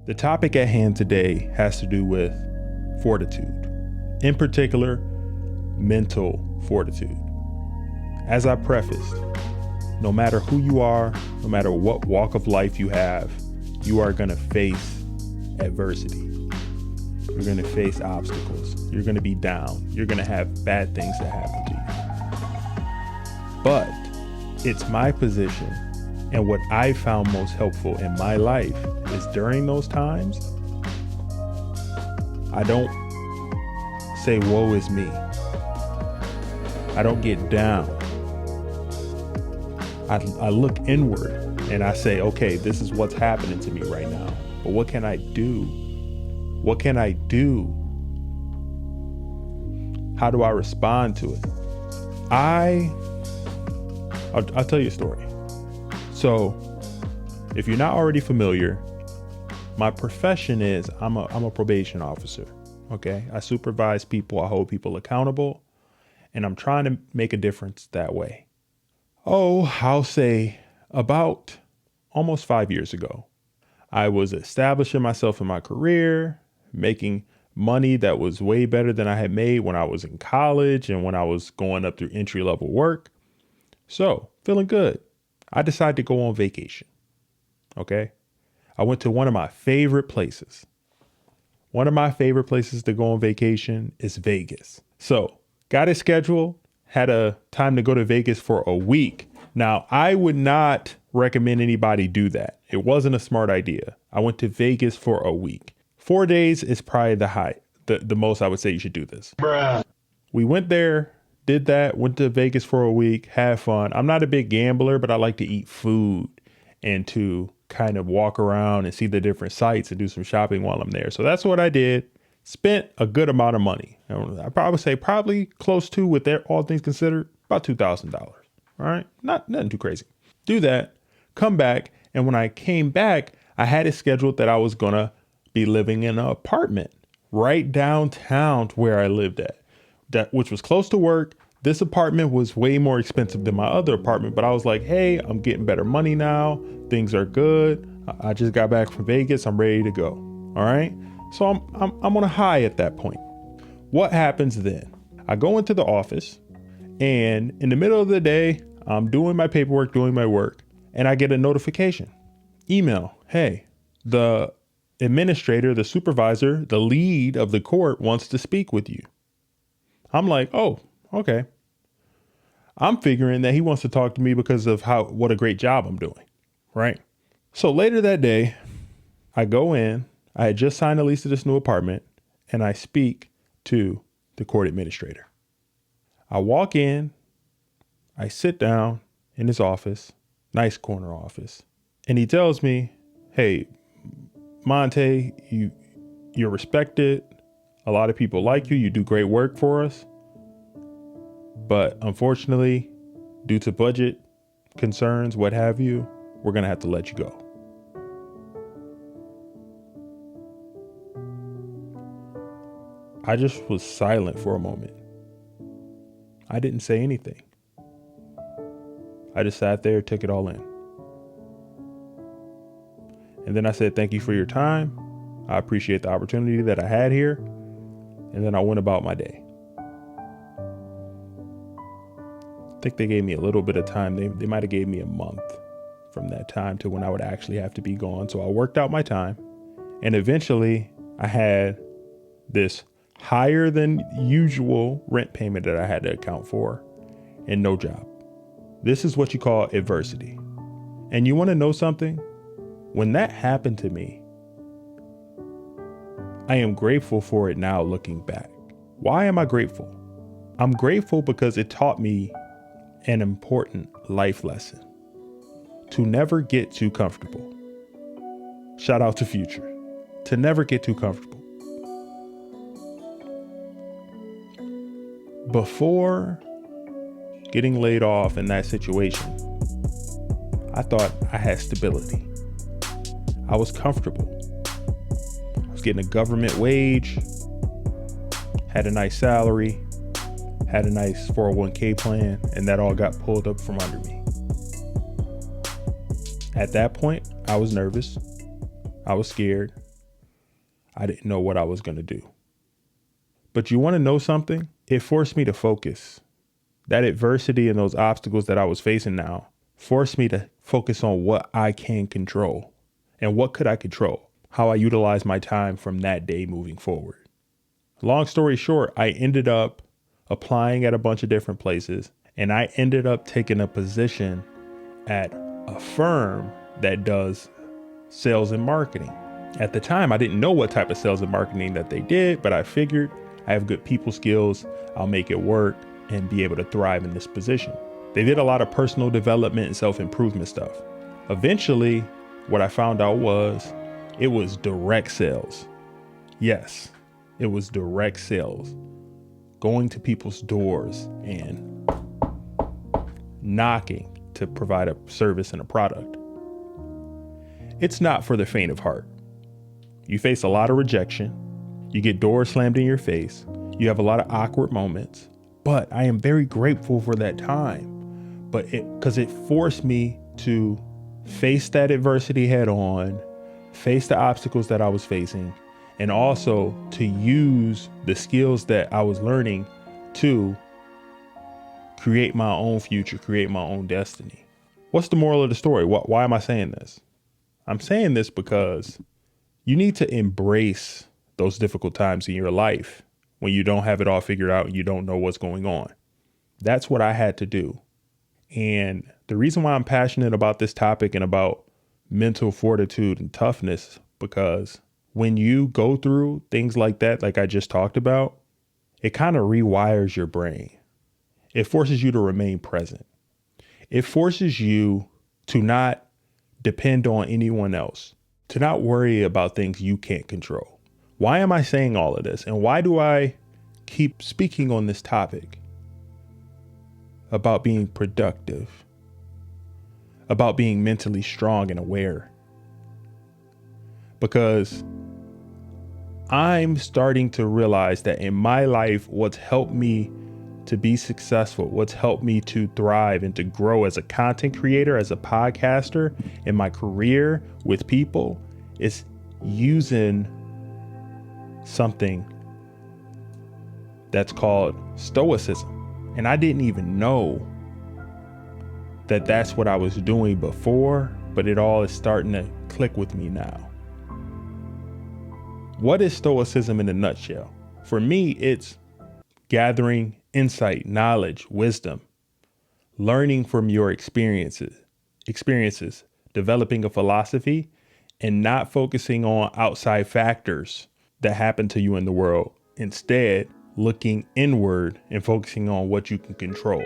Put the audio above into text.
The topic at hand today has to do with fortitude, in particular, mental fortitude. As I prefaced, no matter who you are, no matter what walk of life you have, you are going to face adversity. You're going to face obstacles. You're going to be down. You're going to have bad things that happen to you. But it's my position, and what I found most helpful in my life is during those times, I don't say, woe is me. I don't get down. I look inward and I say, okay, this is what's happening to me right now. But what can I do? What can I do? How do I respond to it? I'll tell you a story. So if you're not already familiar, my profession is I'm a probation officer. Okay. I supervise people. I hold people accountable, and I'm trying to make a difference that way. Oh, I'll say about almost 5 years ago, I was establishing myself in my career, making money that was way better than I had made when I was in college and when I was going up through entry level work. So feeling good. I decided to go on vacation. Okay. I went to one of my favorite places. One of my favorite places to go on vacation is Vegas. So got it scheduled, had a time to go to Vegas for a week. Now, I would not recommend anybody do that. It wasn't a smart idea. I went to Vegas for a week. 4 days is probably the most I would say you should do this. Bruh. We went there, did that, went to Vegas for a week, had fun. I'm not a big gambler, but I like to eat food and to kind of walk around and see the different sites and do some shopping while I'm there. So that's what I did. Spent a good amount of money. I probably say probably close to, with all things considered, about $2,000. All right. Nothing too crazy. Do that, come back. And when I came back, I had it scheduled that I was going to be living in an apartment right downtown to where I lived at, which was close to work. This apartment was way more expensive than my other apartment, but I was like, hey, I'm getting better money now. Things are good. I just got back from Vegas. I'm ready to go. All right. So I'm on a high at that point. What happens then? I go into the office, and in the middle of the day, I'm doing my paperwork, doing my work, and I get a notification. Email. Hey, the administrator, the supervisor, the lead of the court wants to speak with you. I'm like, oh, okay. I'm figuring that he wants to talk to me because of what a great job I'm doing. Right. So later that day, I go in. I had just signed a lease to this new apartment, and I speak to the court administrator. I walk in, I sit down in his office, nice corner office, and he tells me, hey, Monte, you're respected. A lot of people like you. You do great work for us. But unfortunately, due to budget concerns, what have you, we're going to have to let you go. I just was silent for a moment. I didn't say anything. I just sat there, took it all in. And then I said, thank you for your time. I appreciate the opportunity that I had here. And then I went about my day. I think they gave me a little bit of time. They might have gave me a month from that time to when I would actually have to be gone. So I worked out my time, and eventually I had this higher than usual rent payment that I had to account for and no job. This is what you call adversity. And you want to know something? When that happened to me, I am grateful for it now looking back. Why am I grateful? I'm grateful because it taught me an important life lesson: to never get too comfortable. Shout out to Future. To never get too comfortable. Before getting laid off in that situation, I thought I had stability. I was comfortable. I was getting a government wage, had a nice salary, had a nice 401k plan, and that all got pulled up from under me. At that point, I was nervous. I was scared. I didn't know what I was going to do. But you want to know something? It forced me to focus. That adversity and those obstacles that I was facing now forced me to focus on what I can control. And what could I control? How I utilize my time from that day moving forward. Long story short, I ended up applying at a bunch of different places, and I ended up taking a position at a firm that does sales and marketing. At the time, I didn't know what type of sales and marketing that they did, but I figured I have good people skills. I'll make it work and be able to thrive in this position. They did a lot of personal development and self-improvement stuff. Eventually, what I found out was it was direct sales. Yes, it was direct sales. Going to people's doors and knocking to provide a service and a product. It's not for the faint of heart. You face a lot of rejection. You get doors slammed in your face. You have a lot of awkward moments, but I am very grateful for that time. But because it forced me to face that adversity head on, face the obstacles that I was facing, and also to use the skills that I was learning to create my own future, create my own destiny. What's the moral of the story? Why am I saying this? I'm saying this because you need to embrace those difficult times in your life when you don't have it all figured out and you don't know what's going on. That's what I had to do. And the reason why I'm passionate about this topic and about mental fortitude and toughness, because when you go through things like that, like I just talked about, it kind of rewires your brain. It forces you to remain present. It forces you to not depend on anyone else, to not worry about things you can't control. Why am I saying all of this? And why do I keep speaking on this topic about being productive, about being mentally strong and aware? Because I'm starting to realize that in my life, what's helped me to be successful, what's helped me to thrive and to grow as a content creator, as a podcaster, in my career with people, is using something that's called Stoicism. And I didn't even know that that's what I was doing before, but it all is starting to click with me now. What is Stoicism in a nutshell? For me, it's gathering insight, knowledge, wisdom, learning from your experiences, developing a philosophy, and not focusing on outside factors that happen to you in the world. Instead, looking inward and focusing on what you can control.